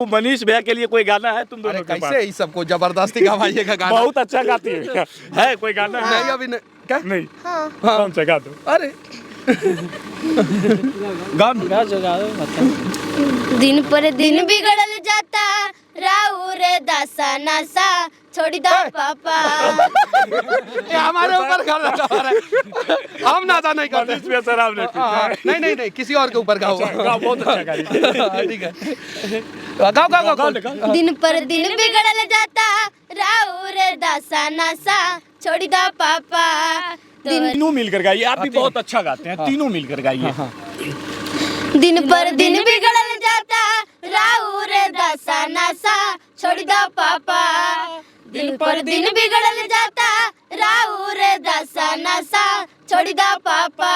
मनीष भैया के लिए कोई गाना है तुम दोनों के पास? कैसे ही सबको जबरदस्ती गवाइएगा गाना? बहुत अच्छा गाती है कोई गाना है? नहीं अभी नहीं। क्या नहीं हाँ कौन सा गा दो? अरे दिन पर दिन बिगड़ल जाता राहु रे दासा नासा छोड़ी दो पापा। ये हमारे ऊपर कर रहा है। हम नाता नहीं करते। मनीष भैया सर आपने नहीं नहीं नहीं किसी और के ऊपर गाओ। बहुत अच्छा गा रही है। ठीक है गाओ गाओ गाओ। दिन पर दिन बिगड़ल जाता राहु रे दासा नासा छोड़ी दो पापा। तीनों मिलकर गाइए, आप भी बहुत अच्छा गाते हैं, तीनों मिलकर गाइए। दिन पर दिन बिगड़ल जाता राहु रे दासा नासा छोड़ी दो पापा। दिन पर दिन बिगड़ल जाता राहु रे दासा नासा छोड़ी दो पापा।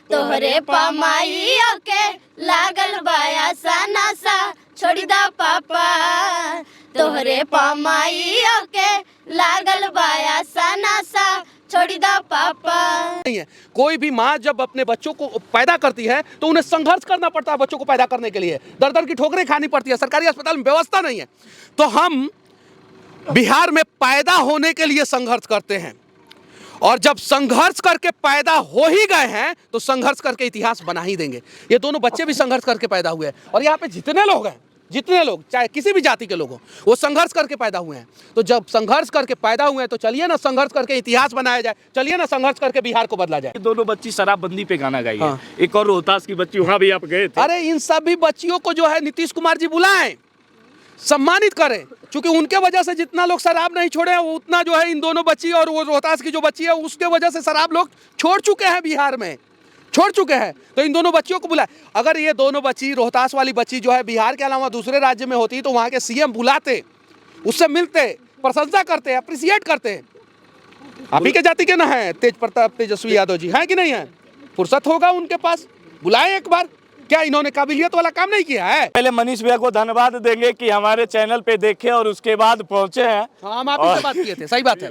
तोहरे पमाइयों के लागल बाया सा नासा छोड़ी दो पापा। तोहरे पमाइयों के लागल बाया सा नासा छोड़ी दो पापा। नहीं है कोई भी माँ जब अपने बच्चों को पैदा करती है तो उन्हें संघर्ष करना पड़ता है बच्चों को पैदा करने के लिए। दर दर की ठोकरें खानी पड़ती है। सरकारी अस्पताल में व्यवस्था नहीं है तो हम बिहार में पैदा होने के लिए संघर्ष करते हैं और जब संघर्ष करके पैदा हो ही गए हैं तो संघर्ष करके इतिहास बना ही देंगे। ये दोनों बच्चे भी संघर्ष करके पैदा हुए हैं और यहाँ पे जितने लोग हैं, जितने लोग चाहे किसी भी जाति के लोग हो, वो संघर्ष करके पैदा हुए हैं। तो जब संघर्ष करके पैदा हुए हैं तो चलिए ना संघर्ष करके इतिहास बनाया जाए, चलिए ना संघर्ष करके बिहार को बदला जाए। दोनों बच्ची शराबबंदी पे गाना गाई है। एक और रोहतास की बच्ची, वहाँ भी आप गए थे। अरे इन सभी बच्चियों को जो है नीतीश कुमार जी बुलाएं, सम्मानित करें, क्योंकि उनके वजह से जितना लोग शराब नहीं छोड़े उतना जो है इन दोनों बच्ची और वो रोहतास की जो बच्ची है उसके वजह से शराब लोग छोड़ चुके हैं, बिहार में छोड़ चुके हैं। तो इन दोनों बच्चियों को बुलाए। अगर ये दोनों बच्ची, रोहतास वाली बच्ची जो है बिहार के अलावा दूसरे राज्य में होती तो वहाँ के सीएम बुलाते, उससे मिलते, प्रशंसा करते, अप्रिसिएट करते। आप ही के जाति के ना है तेज प्रताप तेजस्वी यादव जी, हैं कि नहीं है? फुर्सत होगा उनके पास, बुलाए एक बार। क्या इन्होंने काबिलियत वाला काम नहीं किया है? पहले मनीष भैया को धन्यवाद देंगे कि हमारे चैनल पे देखे और उसके बाद पहुंचे हैं। हाँ, हम आप ही से बात किए थे, सही बात है।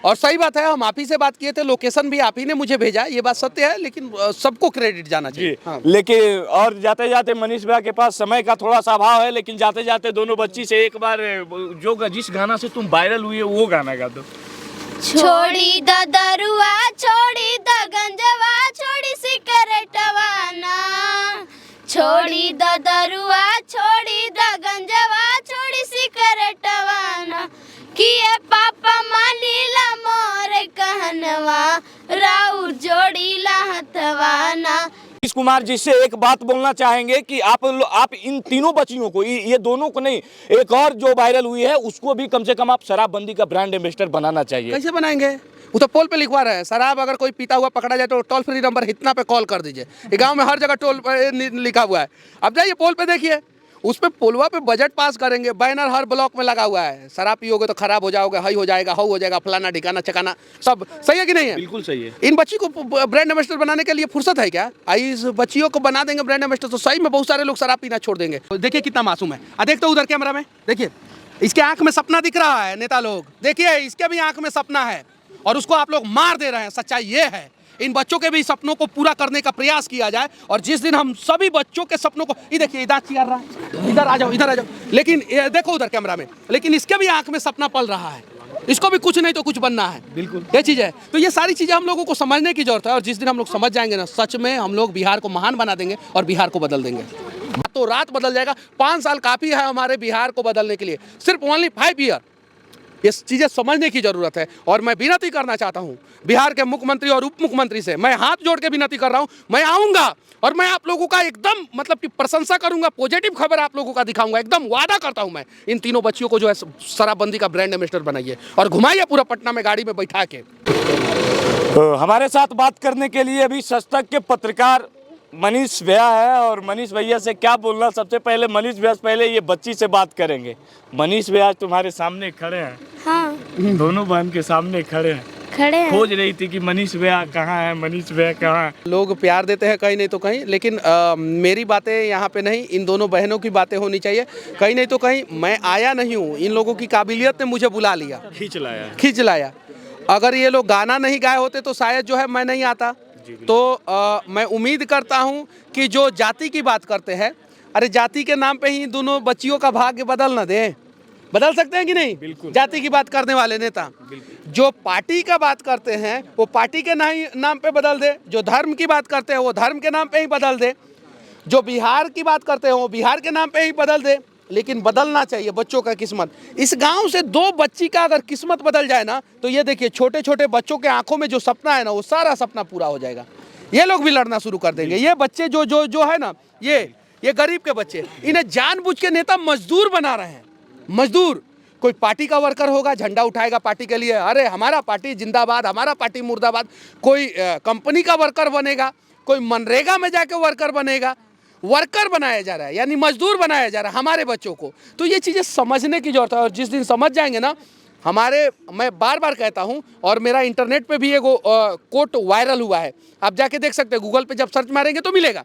और सही बात है, हम आप ही से बात किए थे, लोकेशन भी आप ही ने मुझे भेजा, ये बात सत्य है, लेकिन सबको क्रेडिट जाना चाहिए। हाँ। लेकिन और जाते जाते मनीष भैया के पास समय का थोड़ा सा अभाव है, लेकिन जाते जाते दोनों बच्ची से एक बार जो जिस गाना से तुम वायरल हुई है वो गाना गा दो। छोड़ी द दरुआ छोड़ी द गंजवा छोड़ी सिगरेटवा ना। छोड़ी द दरुआ छोड़ी द गंजवा छोड़ी सिगरेटवा ना। किए पापा मानीला मोरे कहनवा राउ जोड़ीला हथवा ना। नीतीश कुमार जी से एक बात बोलना चाहेंगे कि आप इन तीनों बच्चियों को, ये दोनों को नहीं, एक और जो वायरल हुई है उसको भी कम से कम आप शराबबंदी का ब्रांड एम्बेसडर बनाना चाहिए। कैसे बनाएंगे? वो तो पोल पे लिखवा रहे हैं, शराब अगर कोई पीता हुआ पकड़ा जाए तो टोल फ्री नंबर इतना पे कॉल कर दीजिए। ये गांव में हर जगह टोल लिखा हुआ है। अब जाइए पोल पे देखिए, उस पे पोलवा पे बजट पास करेंगे, बैनर हर ब्लॉक में लगा हुआ है, शराब पियोगे तो खराब हो जाओगे, हाई हो जाएगा, हाउ हो जाएगा, फलाना ठिकाना चकाना, सब सही है कि नहीं है? बिल्कुल सही है। इन बच्ची को ब्रांड एम्बेसडर बनाने के लिए फुर्सत है क्या? आई इस बच्चियों को बना देंगे ब्रांड एम्बेसडर तो सही में बहुत सारे लोग शराब पीना छोड़ देंगे। देखिए कितना मासूम है। देखते उधर कैमरा में, देखिए इसके आंख में सपना दिख रहा है। नेता लोग देखिए, इसके भी आंख में सपना है और उसको आप लोग मार दे रहे हैं। सच्चाई ये है, इन बच्चों के भी सपनों को पूरा करने का प्रयास किया जाए और जिस दिन हम सभी बच्चों के सपनों को, ये देखिए दांत चियार रहा है, इधर आ जाओ, इधर आ जाओ, लेकिन देखो उधर कैमरा में, लेकिन इसके भी आंख में सपना पल रहा है, इसको भी कुछ नहीं तो कुछ बनना है। बिल्कुल ये चीज़ है। तो ये सारी चीज़ें हम लोगों को समझने की जरूरत है और जिस दिन हम लोग समझ जाएंगे ना, सच में हम लोग बिहार को महान बना देंगे और बिहार को बदल देंगे। तो रात बदल जाएगा। 5 साल काफ़ी है हमारे बिहार को बदलने के लिए, सिर्फ ओनली 5 ईयर। ये चीज़ें समझने की ज़रूरत है और मैं विनती करना चाहता हूँ बिहार के मुख्यमंत्री और उप मुख्यमंत्री से, मैं हाथ जोड़ के विनती कर रहा हूँ, मैं आऊँगा और मैं आप लोगों का एकदम मतलब कि प्रशंसा करूँगा, पॉजिटिव खबर आप लोगों का दिखाऊंगा, एकदम वादा करता हूँ मैं। इन तीनों बच्चियों को जो है शराबबंदी का ब्रांड एम्बेसडर बनाइए और घुमाइए पूरा पटना में गाड़ी में बैठा के। तो हमारे साथ बात करने के लिए अभी सजतक के पत्रकार मनीष भैया है और मनीष भैया से क्या बोलना, सबसे पहले मनीष भैया से पहले ये बच्ची से बात करेंगे। मनीष भैया तुम्हारे सामने खड़े हैं। हाँ दोनों बहन के सामने खड़े हैं, खड़े हैं। खोज रही थी कि मनीष भैया कहाँ है, मनीष भैया कहाँ है। लोग प्यार देते हैं कहीं नहीं तो कहीं, लेकिन मेरी बातें यहाँ पे नहीं, इन दोनों बहनों की बातें होनी चाहिए। कहीं नहीं तो कहीं मैं आया नहीं हूँ, इन लोगों की काबिलियत ने मुझे बुला लिया, खींच लाया। अगर ये लोग गाना नहीं गाए होते तो शायद जो है मैं नहीं आता। तो मैं उम्मीद करता हूं कि जो जाति की बात करते हैं अरे जाति के नाम पे ही दोनों बच्चियों का भाग्य बदल ना दे, बदल सकते हैं कि नहीं? बिल्कुल। जाति की बात करने वाले नेता जो पार्टी का बात करते हैं वो पार्टी के नाम पे बदल दे, जो धर्म की बात करते हैं वो धर्म के नाम पे ही बदल दे, जो बिहार की बात करते हैं वो बिहार के नाम पे ही बदल दे। लेकिन बदलना चाहिए बच्चों का किस्मत। इस गांव से 2 बच्ची का अगर किस्मत बदल जाए ना तो ये देखिए छोटे छोटे बच्चों के आंखों में जो सपना है ना वो सारा सपना पूरा हो जाएगा। ये लोग भी लड़ना शुरू कर देंगे। ये बच्चे जो जो जो है ना ये गरीब के बच्चे, इन्हें जानबूझ के नेता मजदूर बना रहे हैं। मजदूर, कोई पार्टी का वर्कर होगा झंडा उठाएगा पार्टी के लिए, अरे हमारा पार्टी जिंदाबाद, हमारा पार्टी मुर्दाबाद। कोई कंपनी का वर्कर बनेगा, कोई मनरेगा में जाके वर्कर बनेगा। वर्कर बनाया जा रहा है यानी मजदूर बनाया जा रहा है हमारे बच्चों को। तो ये चीज़ें समझने की जरूरत है और जिस दिन समझ जाएंगे ना मैं बार बार कहता हूँ और मेरा इंटरनेट पे भी एक कोट वायरल हुआ है, आप जाके देख सकते हैं, गूगल पे जब सर्च मारेंगे तो मिलेगा।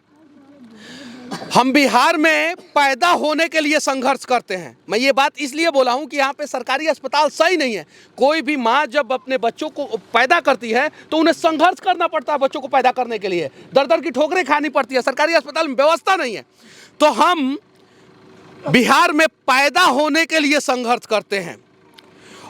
हम बिहार में पैदा होने के लिए संघर्ष करते हैं। मैं ये बात इसलिए बोला हूँ कि यहाँ पे सरकारी अस्पताल सही नहीं है। कोई भी माँ जब अपने बच्चों को पैदा करती है तो उन्हें संघर्ष करना पड़ता है बच्चों को पैदा करने के लिए, दर दर की ठोकरें खानी पड़ती है, सरकारी अस्पताल में व्यवस्था नहीं है। तो हम बिहार में पैदा होने के लिए संघर्ष करते हैं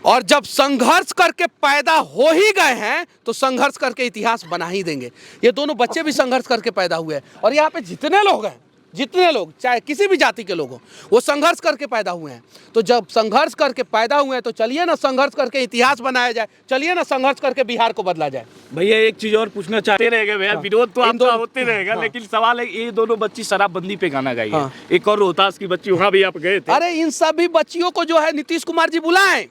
और जब संघर्ष करके पैदा हो ही गए हैं तो संघर्ष करके इतिहास बना ही देंगे। ये दोनों बच्चे भी संघर्ष करके पैदा हुए हैं और यहाँ पे जितने लोग हैं, जितने लोग चाहे किसी भी जाति के लोग हो, वो संघर्ष करके पैदा हुए हैं। तो जब संघर्ष करके पैदा हुए हैं तो चलिए ना संघर्ष करके इतिहास बनाया जाए, चलिए ना संघर्ष करके बिहार को बदला जाए। भैया एक चीज और पूछना चाहते रहेगा भैया, विरोध तो आपका होते रहेगा, लेकिन सवाल है ये दोनों बच्ची शराबबंदी पे गाना गाई है। एक और रोहतास की बच्ची, वहाँ भी आप गए थे। अरे इन सभी बच्चियों को जो है नीतीश कुमार जी बुलाएं,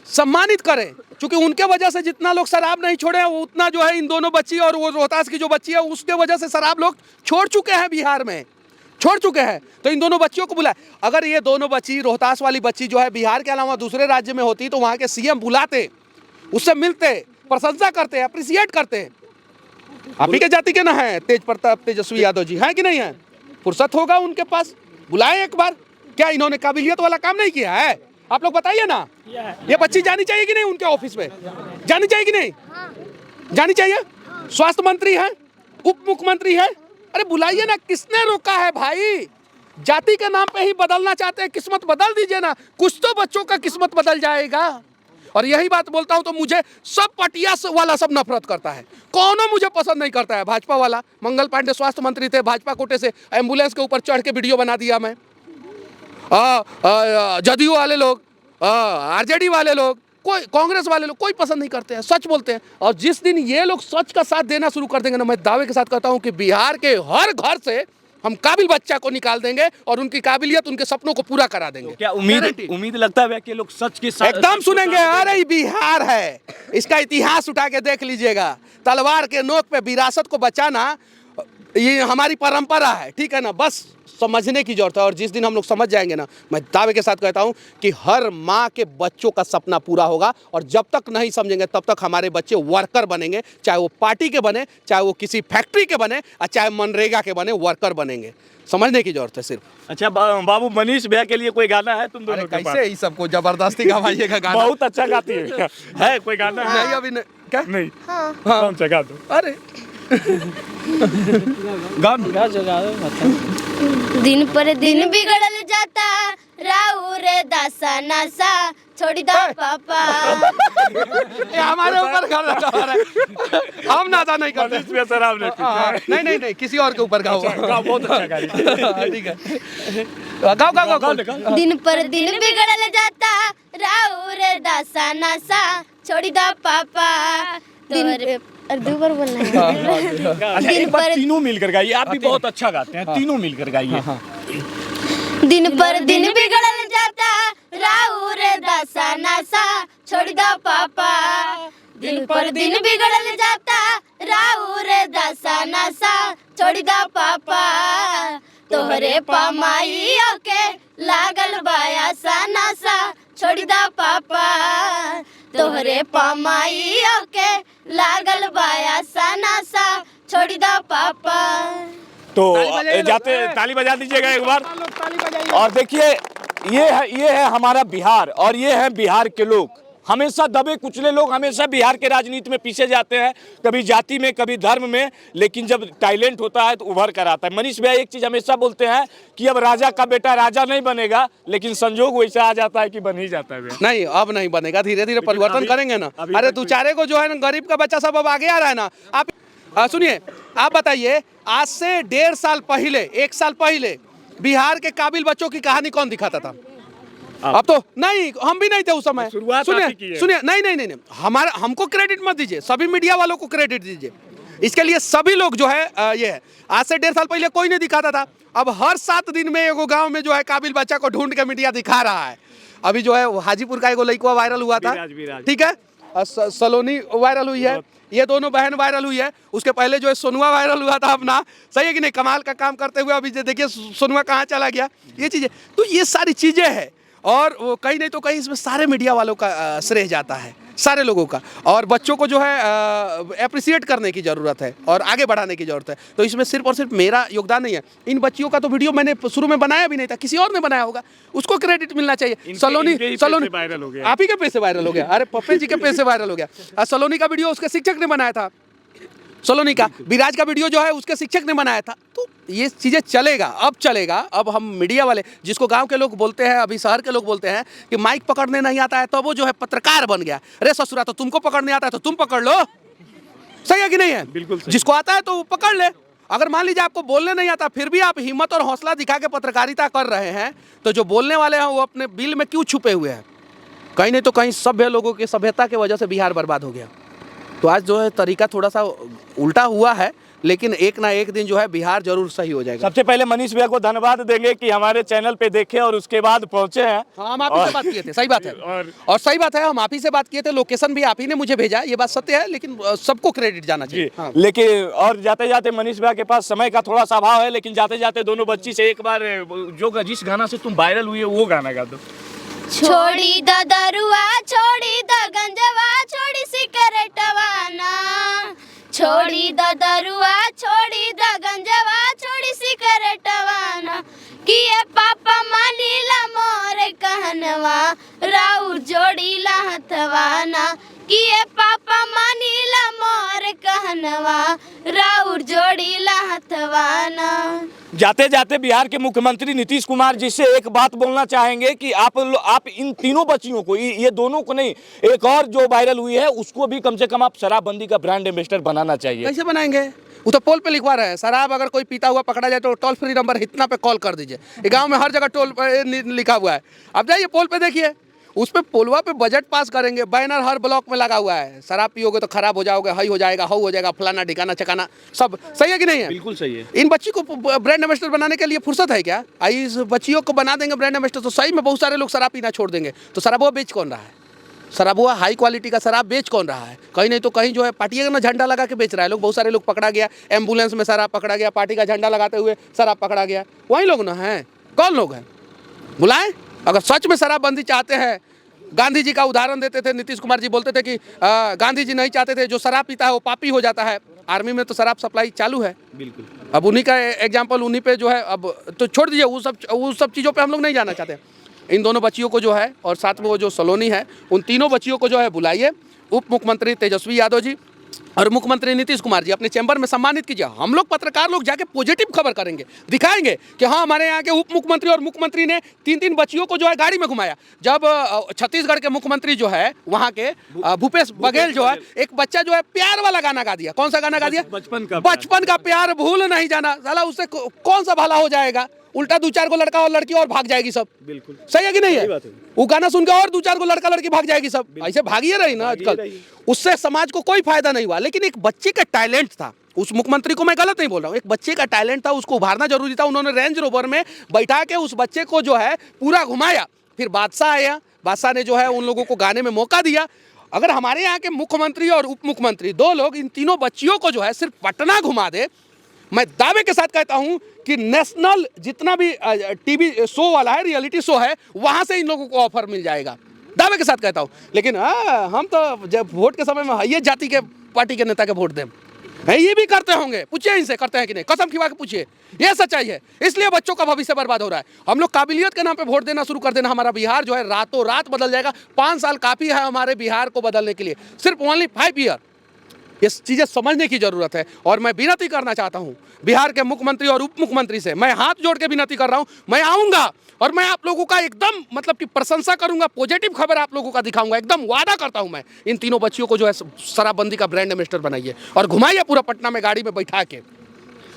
सम्मानित करें, क्योंकि उनके वजह से जितना लोग शराब नहीं छोड़े हैं वो उतना जो है इन दोनों बच्ची और वो रोहतास की जो बच्ची है उसके वजह से शराब लोग छोड़ चुके हैं, बिहार में छोड़ चुके हैं। तो इन दोनों बच्चियों को बुलाए। अगर ये दोनों बच्ची, रोहतास वाली बच्ची जो है बिहार के अलावा दूसरे राज्य में होती तो वहाँ के सीएम बुलाते, उससे मिलते, प्रशंसा करते, अप्रिसिएट करते। आप ही के जाति के ना है तेज प्रताप तेजस्वी यादव जी, हैं कि नहीं है? फुर्सत होगा उनके पास, बुलाए एक बार। क्या इन्होंने काबिलियत वाला काम नहीं किया है? आप लोग बताइए ना। ये बच्ची जानी चाहिए कि नहीं उनके ऑफिस में? जानी चाहिए कि नहीं? जानी चाहिए। स्वास्थ्य मंत्री है, उप मुख्यमंत्री है, अरे बुलाइए ना। किसने रोका है भाई? जाति के नाम पे ही बदलना चाहते हैं, किस्मत बदल दीजिए ना, कुछ तो बच्चों का किस्मत बदल जाएगा। और यही बात बोलता हूं तो मुझे सब पटिया वाला सब नफरत करता है, कौनो मुझे पसंद नहीं करता है। भाजपा वाला, मंगल पांडे स्वास्थ्य मंत्री थे, भाजपा कोटे से एम्बुलेंस के ऊपर चढ़ के वीडियो बना दिया मैं। जदयू वाले लोग, आरजेडी वाले लोग, कोई कांग्रेस वाले लोग कोई पसंद नहीं करते हैं, सच बोलते हैं। और जिस दिन ये लोग सच का साथ देना शुरू कर देंगे ना, मैं दावे के साथ कहता हूं कि बिहार के हर घर से हम काबिल बच्चा को निकाल देंगे और उनकी काबिलियत, उनके सपनों को पूरा करा देंगे। तो क्या उम्मीद लगता है कि लोग सच के साथ एकदम सुनेंगे। अरे बिहार है, इसका इतिहास उठा के देख लीजिएगा। तलवार के नोक पे विरासत को बचाना ये हमारी परंपरा है, ठीक है ना? बस समझने की जरूरत है और जिस दिन हम लोग समझ जाएंगे ना, मैं दावे के साथ कहता हूं कि हर माँ के बच्चों का सपना पूरा होगा। और जब तक नहीं समझेंगे तब तक हमारे बच्चे वर्कर बनेंगे, चाहे वो पार्टी के बने, चाहे वो किसी फैक्ट्री के बने, और चाहे मनरेगा के बने, वर्कर बनेंगे। समझने की जरूरत है सिर्फ। अच्छा बाबू, मनीष भैया के लिए कोई गाना है तुम दोनों के पास? कैसे ही सबको जबरदस्ती गवाइएगा गाना? बहुत अच्छा गाती है कोई गाना? नहीं अभी नहीं। क्या? नहीं। कौन सा गा दो? अरे दिन पर दिन बिगड़ल जाता राहु रे दासा नासा छोड़ी दो पापा। ये हमारे ऊपर कर रहा है, हम नादा नहीं करते। मनीष भैया शराब नहीं, नहीं किसी और के ऊपर गाओ। बहुत अच्छा गा रही है। ठीक है, गाओ। दिन पर दिन बिगड़ल जाता राहु रे दासा नासा छोड़ी दो पापा। दिन और दो बार बोलना है। अच्छा एक बार तीनों मिलकर गाइए, आप भी बहुत अच्छा गाते हैं, तीनों मिलकर गाइए। दिन पर दिन बिगड़ल जाता राहु रे दासा नासा छोड़ दो पापा। दिन पर दिन बिगड़ल जाता राहु रे दासा नासा छोड़ दो पापा। तोहरे पमाइयों के लागल बाया सा नासा छोड़ दो पापा। तोहरे पमाइयों के लागल बाया सा नासा छोड़ दो पापा। तो जाते ताली बजा दीजिएगा एक बार। और देखिए ये है हमारा बिहार और ये है बिहार के लोग। हमेशा दबे कुचले लोग हमेशा बिहार के राजनीति में पीछे जाते हैं, कभी जाति में कभी धर्म में, लेकिन जब टैलेंट होता है तो उभर कर आता है। मनीष भैया एक चीज़ हमेशा बोलते हैं कि अब राजा का बेटा राजा नहीं बनेगा, लेकिन संजोग वैसा आ जाता है कि बन ही जाता है भैया। नहीं, अब नहीं बनेगा, धीरे धीरे परिवर्तन करेंगे ना। अरे दो चारे को जो है ना, गरीब का बच्चा सब अब आगे आ रहा है ना। आप सुनिए, आप बताइए, आज से 1.5 साल पहले, 1 साल पहले बिहार के काबिल बच्चों की कहानी कौन दिखाता था? अब तो नहीं, हम भी नहीं थे उस समय। सुनिए, नहीं, हमारा हमको क्रेडिट मत दीजिए, सभी मीडिया वालों को क्रेडिट दीजिए। इसके लिए सभी लोग जो है ये है, आज से 1.5 साल पहले कोई नहीं दिखाता था। अब हर 7 दिन में एगो गांव में जो है काबिल बच्चा को ढूंढ के मीडिया दिखा रहा है। अभी जो है हाजीपुर का एगो लड़का वायरल हुआ था, ठीक है, सलोनी वायरल हुई है, ये दोनों बहन वायरल हुई है। उसके पहले जो है सोनुआ वायरल हुआ था अपना, सही है कि नहीं, कमाल का काम करते हुए। अभी देखिए सोनुआ कहाँ चला गया, ये चीज़ें। तो ये सारी चीज़ें हैं, और वो कहीं नहीं तो कहीं इसमें सारे मीडिया वालों का श्रेय जाता है, सारे लोगों का। और बच्चों को जो है अप्रिशिएट करने की ज़रूरत है और आगे बढ़ाने की ज़रूरत है। तो इसमें सिर्फ और सिर्फ मेरा योगदान नहीं है। इन बच्चियों का तो वीडियो मैंने शुरू में बनाया भी नहीं था, किसी और ने बनाया होगा, उसको क्रेडिट मिलना चाहिए। सलोनी वायरल हो गया, आप ही के पैसे वायरल हो गया। अरे पप्पे जी के पैसे वायरल हो गया। सलोनी का वीडियो उसके शिक्षक ने बनाया था, सलोनी का। विराज का वीडियो जो है उसके शिक्षक ने बनाया था। तो ये चीज़ें चलेगा, अब चलेगा। अब हम मीडिया वाले, जिसको गांव के लोग बोलते हैं, अभी शहर के लोग बोलते हैं कि माइक पकड़ने नहीं आता है, तो वो जो है पत्रकार बन गया। अरे ससुरा, तो तुमको पकड़ने आता है तो तुम पकड़ लो, सही है कि नहीं है? बिल्कुल। जिसको आता है तो वो पकड़ ले। अगर मान लीजिए आपको बोलने नहीं आता, फिर भी आप हिम्मत और हौसला दिखा के पत्रकारिता कर रहे हैं, तो जो बोलने वाले हैं वो अपने बिल में क्यों छुपे हुए हैं? कहीं नहीं तो कहीं सभ्य लोगों की सभ्यता की वजह से बिहार बर्बाद हो गया। तो आज जो है तरीका थोड़ा सा उल्टा हुआ है, लेकिन एक ना एक दिन जो है बिहार जरूर सही हो जाएगा। सबसे पहले मनीष भैया को धन्यवाद देंगे कि हमारे चैनल पे देखे और उसके बाद पहुंचे हैं। हाँ, हम आप ही से बात किए थे, सही बात है। और सही बात है, हम आप ही से बात किए थे, लोकेशन भी आप ही ने मुझे भेजा, ये बात सत्य है, लेकिन सबको क्रेडिट जाना चाहिए। हाँ। लेकिन और जाते जाते मनीष भैया के पास समय का थोड़ा सा अभाव है, लेकिन जाते जाते दोनों बच्ची से एक बार जो जिस गाना से तुम वायरल हुई है वो गाना गा दो। छोड़ी द दरुआ, छोड़ी द गंजवा, छोड़ी सिगरेटवा ना, छोड़ी द दरुआ, छोड़ी द गंजवा, छोड़ी सिगरेटवा ना, किए पापा मानीला मोर कहनवा, राउर जोड़ीला हथवा ना, किए पापा मानीला मोर कहनवा, राउर जोड़ीला हथवा ना। जाते जाते बिहार के मुख्यमंत्री नीतीश कुमार जी से एक बात बोलना चाहेंगे कि आप इन तीनों बच्चियों को, ये दोनों को नहीं, एक और जो वायरल हुई है उसको भी कम से कम आप शराबबंदी का ब्रांड एम्बेसडर बनाना चाहिए। कैसे बनाएंगे? वो तो पोल पे लिखवा रहे हैं, शराब अगर कोई पीता हुआ पकड़ा जाए तो टोल फ्री नंबर इतना पे कॉल कर दीजिए। ये गाँव में हर जगह टोल पे लिखा हुआ है। अब जाइए पोल पे देखिए, उस पे पोलवा पे बजट पास करेंगे, बैनर हर ब्लॉक में लगा हुआ है, शराब पियोगे तो खराब हो जाओगे, हई हो जाएगा, हऊ हो जाएगा, फलाना ठिकाना चकाना, सब सही है कि नहीं है? बिल्कुल सही है। इन बच्ची को ब्रांड एम्बेसडर बनाने के लिए फुर्सत है क्या? आई इस बच्चियों को बना देंगे ब्रांड एम्बेसडर तो सही में बहुत सारे लोग शराब पीना छोड़ देंगे। तो शराबुआ बेच कौन रहा है? शराबुआ हाई क्वालिटी का शराब बेच कौन रहा है? कहीं नहीं तो कहीं जो है पार्टी का झंडा लगा के बेच रहा है लोग। बहुत सारे लोग पकड़ा गया, एम्बुलेंस में शराब पकड़ा गया, पार्टी का झंडा लगाते हुए शराब पकड़ा गया। वही लोग ना हैं? कौन लोग हैं? बुलाएं। अगर सच में शराबबंदी चाहते हैं, गांधी जी का उदाहरण देते थे, नीतीश कुमार जी बोलते थे कि गांधी जी नहीं चाहते थे जो शराब पीता है वो पापी हो जाता है। आर्मी में तो शराब सप्लाई चालू है। बिल्कुल। अब उन्हीं का एग्जाम्पल उन्हीं पे जो है, अब तो छोड़ दीजिए वो सब चीज़ों पे हम लोग नहीं जाना चाहते। इन दोनों बच्चियों को जो है, और साथ में वो जो सलोनी है, उन तीनों बच्चियों को जो है बुलाइए। उप मुख्यमंत्री तेजस्वी यादव जी और मुख्यमंत्री नीतीश कुमार जी अपने चैम्बर में सम्मानित कीजिए। हम लोग पत्रकार लोग जाके पॉजिटिव खबर करेंगे, दिखाएंगे कि हाँ हमारे यहाँ के उप मुख्यमंत्री और मुख्यमंत्री ने 3 बच्चियों को जो है गाड़ी में घुमाया। जब छत्तीसगढ़ के मुख्यमंत्री जो है वहाँ के भूपेश बघेल जो है, एक बच्चा जो है प्यार वाला गाना गा दिया। कौन सा गाना गा दिया? बचपन का प्यार भूल नहीं जाना। साला उससे कौन सा भला हो जाएगा? उल्टा 2-4 को लड़का और लड़की और भाग जाएगी सब। बिल्कुल सही है कि नहीं है? वो गाना सुन के और 2-4 को लड़का लड़की भाग जाएगी सब। ऐसे भागिए रही ना आजकल, उससे समाज को कोई फायदा नहीं हुआ। लेकिन एक बच्चे का टैलेंट था, उस मुख्यमंत्री को मैं गलत नहीं बोल रहा हूँ, एक बच्चे का टैलेंट था, उसको उभारना जरूरी था। उन्होंने रेंज रोवर में बैठा के उस बच्चे को जो है पूरा घुमाया। फिर बादशाह आया, बादशाह ने जो है उन लोगों को गाने में मौका दिया। अगर हमारे यहाँ के मुख्यमंत्री और उप मुख्यमंत्री 2 लोग इन तीनों बच्चियों को जो है सिर्फ पटना घुमा दे, मैं दावे के साथ कहता हूं कि नेशनल जितना भी टीवी शो वाला है, रियलिटी शो है, वहां से इन लोगों को ऑफर मिल जाएगा। दावे के साथ कहता हूं। लेकिन हम तो जब वोट के समय में ये जाति के पार्टी के नेता के वोट दें, ये भी करते होंगे, पूछिए इनसे करते हैं कि नहीं, कसम खिला के पूछिए, ये सच्चाई है। इसलिए बच्चों का भविष्य बर्बाद हो रहा है। हम लोग काबिलियत के नाम पे वोट देना शुरू कर देना, हमारा बिहार जो है रातों रात बदल जाएगा। 5 साल काफ़ी है हमारे बिहार को बदलने के लिए, सिर्फ ओनली 5 ईयर। ये चीज़ें समझने की ज़रूरत है। और मैं विनती करना चाहता हूँ बिहार के मुख्यमंत्री और उप मुख्यमंत्री से, मैं हाथ जोड़ के विनती कर रहा हूँ, मैं आऊँगा और मैं आप लोगों का एकदम मतलब कि प्रशंसा करूँगा, पॉजिटिव खबर आप लोगों का दिखाऊंगा। एकदम वादा करता हूँ मैं, इन तीनों बच्चियों को जो है शराबबंदी का ब्रांड एम्बेसडर बनाइए और घुमाइए पूरा पटना में गाड़ी में बैठा के।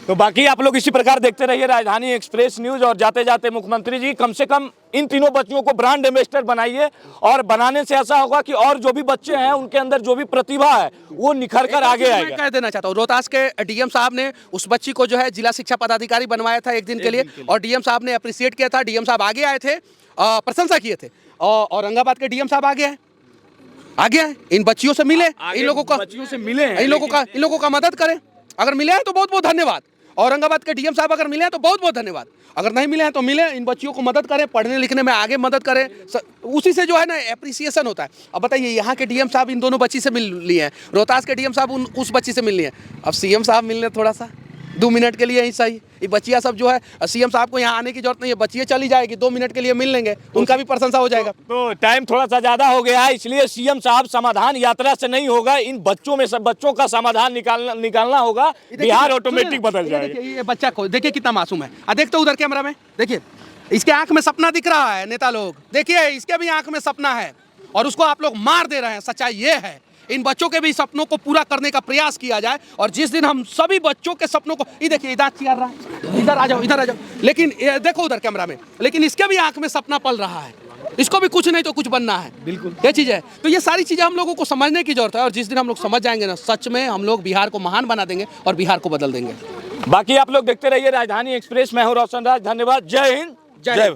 तो बाकी आप लोग इसी प्रकार देखते रहिए राजधानी एक्सप्रेस न्यूज। और जाते जाते मुख्यमंत्री जी कम से कम इन तीनों बच्चियों को ब्रांड एम्बेसडर बनाइए, और बनाने से ऐसा होगा कि और जो भी बच्चे हैं उनके अंदर जो भी प्रतिभा है वो निखर कर आगे मैं आएगा। कह देना चाहता हूँ, रोहतास के डीएम साहब ने उस बच्ची को जो है जिला शिक्षा पदाधिकारी बनवाया था एक दिन के लिए, और डीएम साहब ने अप्रिशिएट किया था। डीएम साहब आगे आए थे, प्रशंसा किए थे। और औरंगाबाद के डीएम साहब आगे आए, इन बच्चियों से मिले, इन लोगों का बच्चियों से मिले, इन लोगों का मदद करें। अगर मिले हैं तो बहुत बहुत धन्यवाद। औरंगाबाद के डीएम साहब अगर मिले हैं तो बहुत बहुत धन्यवाद। अगर नहीं मिले हैं तो मिले, इन बच्चियों को मदद करें, पढ़ने लिखने में आगे मदद करें। उसी से जो है ना एप्रिसिएशन होता है। अब बताइए, यहाँ के डीएम साहब इन दोनों बच्ची से मिल लिए हैं, रोहतास के डीएम साहब उस बच्ची से मिल लिए हैं। अब सीएम साहब मिलने थोड़ा सा 2 मिनट के लिए ही सही, ये बच्चियाँ सब जो है सीएम साहब को यहाँ आने की जरूरत नहीं है, बच्चियाँ चली जाएगी, 2 मिनट के लिए मिल लेंगे, उनका भी प्रशंसा हो जाएगा। तो टाइम थोड़ा सा ज्यादा हो गया है, इसलिए सीएम साहब समाधान यात्रा से नहीं होगा, इन बच्चों में सब बच्चों का समाधान निकालना होगा। बिहार ऑटोमेटिक बदल जाएगा। ये बच्चा को देखिए कितना मासूम है। देखते उधर कैमरा में, देखिए इसके आंख में सपना दिख रहा है। नेता लोग देखिए, इसके भी आंख में सपना है और उसको आप लोग मार दे रहे हैं। सच्चाई ये है, इन बच्चों के भी सपनों को पूरा करने का प्रयास किया जाए। और जिस दिन हम सभी बच्चों के सपनों को, ये देखिए दांत चियार रहा है, इधर आ जाओ। लेकिन ये देखो उधर कैमरा में, लेकिन इसके भी आंख में सपना पल रहा है, इसको भी कुछ नहीं तो कुछ बनना है। बिल्कुल ये चीज़ है। तो ये सारी चीज़ें हम लोगों को समझने की जरूरत है, और जिस दिन हम लोग समझ जाएंगे ना, सच में हम लोग बिहार को महान बना देंगे और बिहार को बदल देंगे। बाकी आप लोग देखते रहिए राजधानी एक्सप्रेस। मैं हूं रोशन राज, धन्यवाद। जय हिंद, जय